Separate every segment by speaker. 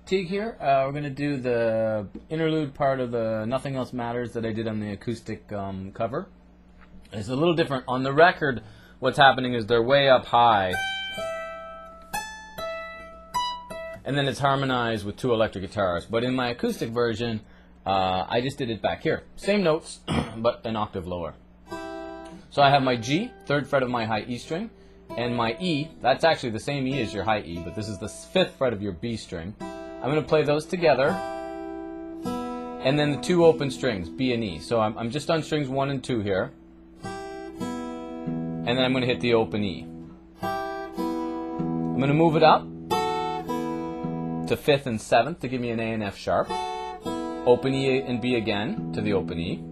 Speaker 1: Teague here. We're going to do the interlude part of the Nothing Else Matters that I did on the acoustic cover. It's a little different. On the record, what's happening is they're way up high, and then it's harmonized with two electric guitars. But in my acoustic version, I just did it back here. Same notes, but an octave lower. So I have my G, 3rd fret of my high E string, and my E, that's actually the same E as your high E, but this is the 5th fret of your B string. I'm going to play those together, and then the two open strings, B and E. So I'm just on strings 1 and 2 here, and then I'm going to hit the open E. I'm going to move it up to 5th and 7th to give me an A and F sharp, open E and B again to the open E.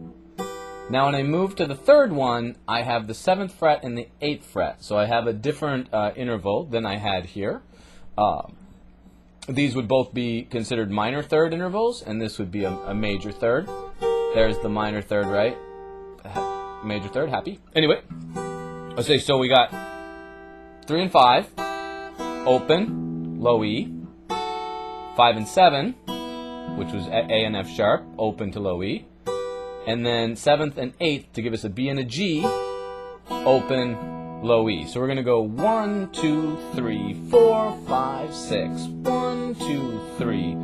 Speaker 1: Now when I move to the 3rd one, I have the 7th fret and the 8th fret, so I have a different interval than I had here. These would both be considered minor 3rd intervals, and this would be a major 3rd. There's the minor 3rd, right? Major 3rd, happy. Anyway, let's say, so we got 3 and 5, open, low E, 5 and 7, which was A and F sharp, open to low E, and then 7th and 8th to give us a B and a G, open, low E. So we're going to go 1, 2, 3, 4, 5, 6. 1, 2, 3,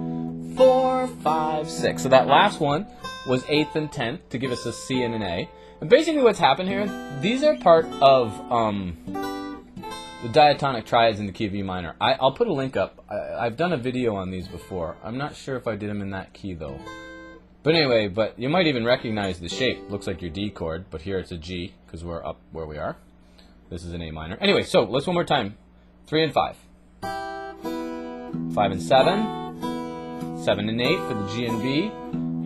Speaker 1: 4, 5, 6. So that last one was 8th and 10th to give us a C and an A. And basically what's happened here, these are part of the diatonic triads in the key of E minor. I'll put a link up. I've done a video on these before. I'm not sure if I did them in that key though. But anyway, but you might even recognize the shape. Looks like your D chord, but here it's a G because we're up where we are. This is an A minor. Anyway, so let's one more time. 3 and 5. 5 and 7. 7 and 8 for the G and B.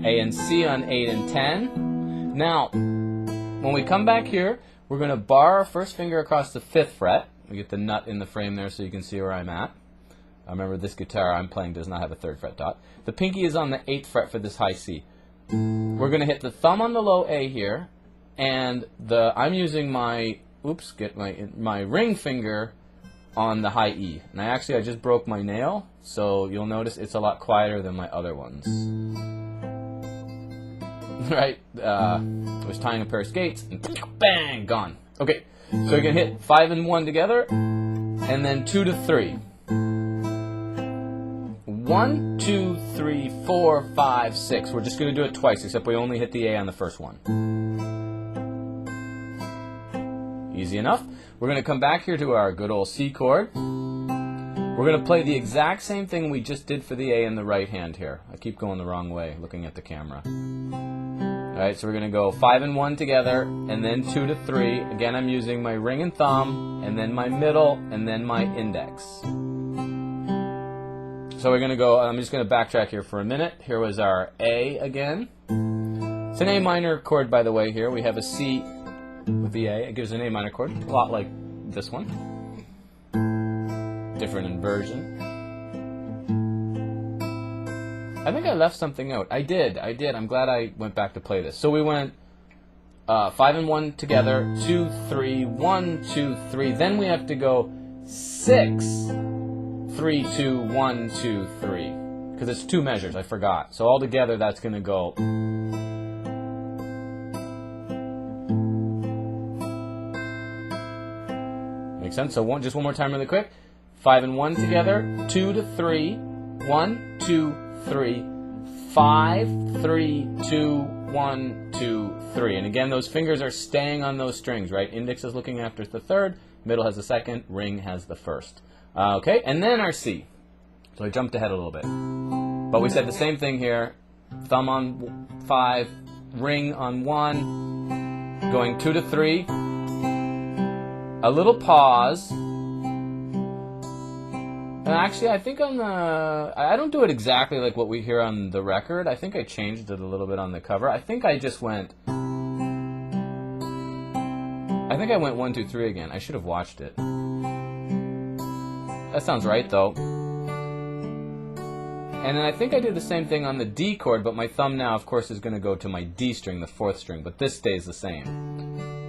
Speaker 1: A and C on 8 and 10. Now, when we come back here, we're going to bar our first finger across the 5th fret. We get the nut in the frame there so you can see where I'm at. Remember, this guitar I'm playing does not have a 3rd fret dot. The pinky is on the 8th fret for this high C. We're going to hit the thumb on the low A here, and I'm using my get my ring finger on the high E. And I just broke my nail, so you'll notice it's a lot quieter than my other ones. Right? I was tying a pair of skates, and bang, gone. Okay, so we can hit 5 and 1 together, and then 2 to 3. 1, 2, 3, 4, 5, 6. We're just going to do it twice, except we only hit the A on the first one. Easy enough. We're going to come back here to our good old C chord. We're going to play the exact same thing we just did for the A in the right hand here. I keep going the wrong way, looking at the camera. Alright, so we're going to go 5 and 1 together, and then 2 to 3. Again, I'm using my ring and thumb, and then my middle, and then my index. So we're going to go, I'm just going to backtrack here for a minute. Here was our A again. It's an A minor chord, by the way, here. We have a C with the A. It gives an A minor chord, a lot like this one. Different inversion. I think I left something out. I did. I'm glad I went back to play this. So we went 5 and 1 together, 2, 3, 1, 2, 3. Then we have to go 6, 3, 2, 1, 2, 3. Because it's 2 measures, I forgot. So all together that's going to go. Makes sense? So just one more time really quick. 5 and 1 together, 2 to 3, 1, 2, 3, 5, 3, 2, 1, 2, 3. And again, those fingers are staying on those strings, right? Index is looking after the 3rd, middle has the 2nd, ring has the 1st. Okay, and then our C. So I jumped ahead a little bit. But we said the same thing here. Thumb on 5, ring on 1, going 2 to 3. A little pause. And actually, I think on the... I don't do it exactly like what we hear on the record. I think I changed it a little bit on the cover. I think I just went... I think I went 1, 2, 3 again. I should have watched it. That sounds right, though. And then I think I did the same thing on the D chord, but my thumb now, of course, is going to go to my D string, the 4th string. But this stays the same.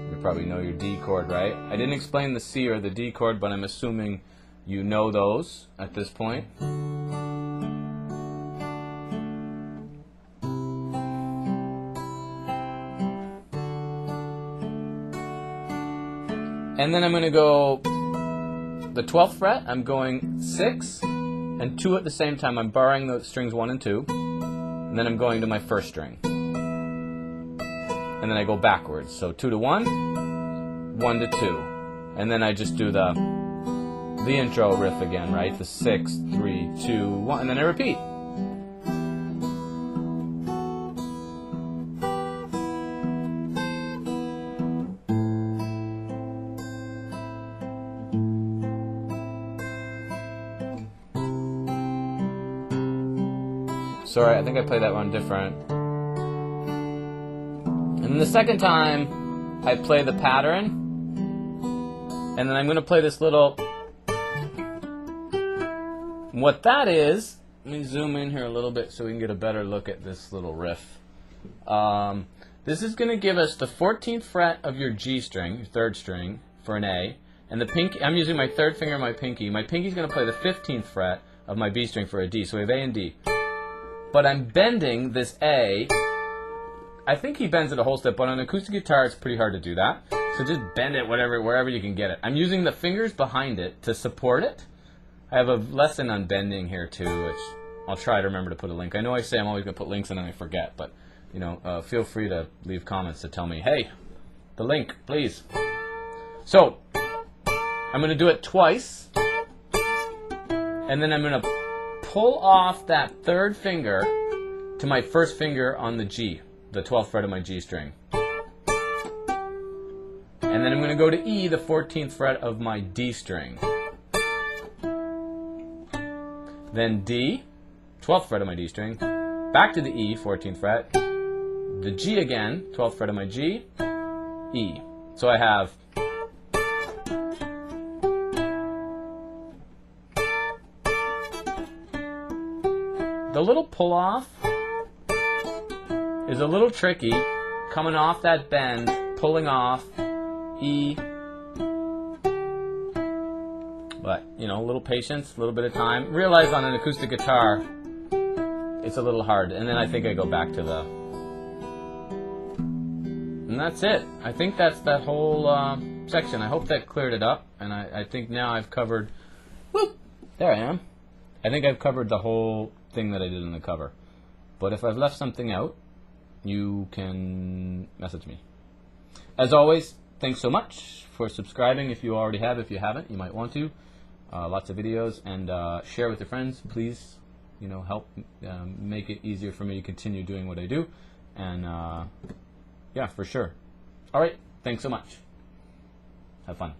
Speaker 1: You probably know your D chord, right? I didn't explain the C or the D chord, but I'm assuming you know those at this point. And then I'm going to go the 12th fret. I'm going 6 and 2 at the same time. I'm borrowing the strings 1 and 2. And then I'm going to my first string. And then I go backwards. So 2 to 1, 1 to 2. And then I just do the intro riff again, right? The 6, 3, 2, 1, and then I repeat. Sorry, I think I played that one different. And then the second time, I play the pattern. And then I'm going to play this little... What that is, let me zoom in here a little bit so we can get a better look at this little riff. This is going to give us the 14th fret of your G string, your 3rd string, for an A. And the pinky, I'm using my 3rd finger and my pinky. My pinky's going to play the 15th fret of my B string for a D. So we have A and D. But I'm bending this A. I think he bends it a whole step, but on an acoustic guitar it's pretty hard to do that. So just bend it wherever you can get it. I'm using the fingers behind it to support it. I have a lesson on bending here too, which I'll try to remember to put a link. I know I say I'm always going to put links in and I forget, but you know, feel free to leave comments to tell me, hey, the link, please. So I'm going to do it twice, and then I'm going to pull off that 3rd finger to my 1st finger on the G, the 12th fret of my G string. And then I'm going to go to E, the 14th fret of my D string. Then D, 12th fret of my D string, back to the E, 14th fret, the G again, 12th fret of my G, E. So I have the little pull-off is a little tricky, coming off that bend, pulling off E. But, you know, a little patience, a little bit of time. Realize on an acoustic guitar, it's a little hard. And then I think I go back to the... And that's it. I think that's that whole section. I hope that cleared it up. And I think now I've covered... Whoop! There I am. I think I've covered the whole thing that I did in the cover. But if I've left something out, you can message me. As always, thanks so much for subscribing if you already have. If you haven't, you might want to. Lots of videos, and share with your friends. Please, you know, help make it easier for me to continue doing what I do. And yeah, for sure. All right, thanks so much. Have fun.